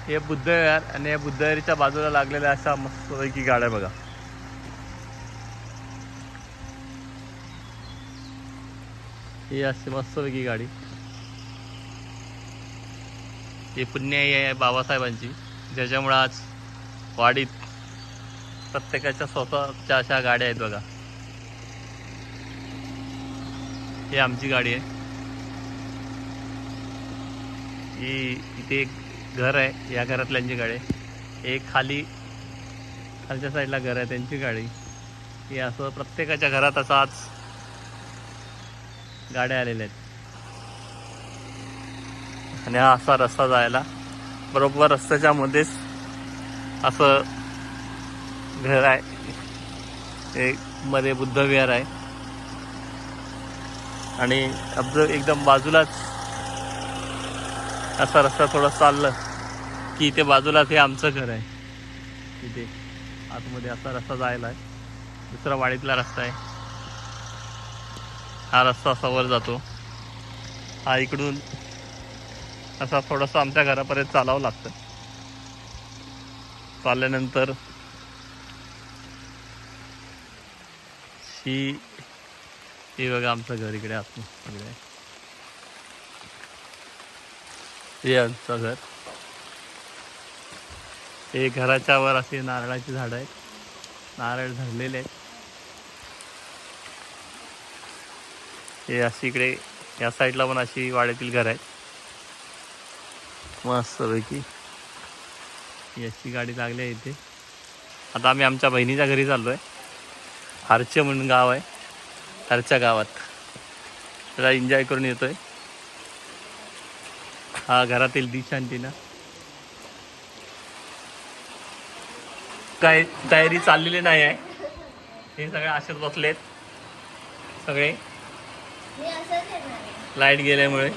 हे बुद्धविहार आणि या बुद्धविहारीच्या बाजूला लागलेल्या अशा मस्तपैकी गाड्या बघा. ही अशी मस्तपैकी गाडी. ही पुण्याई आहे बाबासाहेबांची, ज्याच्यामुळे आज वाडीत प्रत्येकाच्या स्वतःच्या अशा गाड्या आहेत बघा. ही आमची गाडी आहे. ही इथे एक घर आहे, या घरातल्यांची गाडी आहे. एक खालच्या साईडला घर आहे, त्यांची गाडी. ही असं प्रत्येकाच्या घरात असं आज गाड्या आलेल्या आहेत. आणि हा असा रस्ता जायला, बरोबर रस्त्याच्या मध्येच असं घर आहे. एक मध्ये बुद्धविहार आहे आणि एकदम बाजूलाच असा रस्ता थोडा चाललं की इथे बाजूलाच हे आमचं घर आहे. इथे आतमध्ये असा रस्ता जायला आहे. दुसरा वाडीतला रस्ता आहे. हा रस्ता असा वर जातो. हा इकडून असा थोडासा आमच्या घरापर्यंत चालावं लागतं. चालल्यानंतर ही बघा आमचं घर इकडे आतमध्ये. हे आमचं घर. हे घराच्या वर असे नारळाची झाडं आहेत, नारळ धरलेले आहेत. हे अशी इकडे या साईडला पण अशी वाड्यातील घर आहेत मस्तपैकी. ही अशी गाडी लागली आहे इथे. आता आम्ही आमच्या बहिणीच्या घरी चाललो आहे. हरचे म्हणून गाव आहे, हरच्या गावात त्याला एन्जॉय करून येतोय. हा घरातील डिश अँटिना. काय तयारी चाललेली नाही आहे. हे सगळे असेच बसलेत सगळे, लाईट गेल्यामुळे.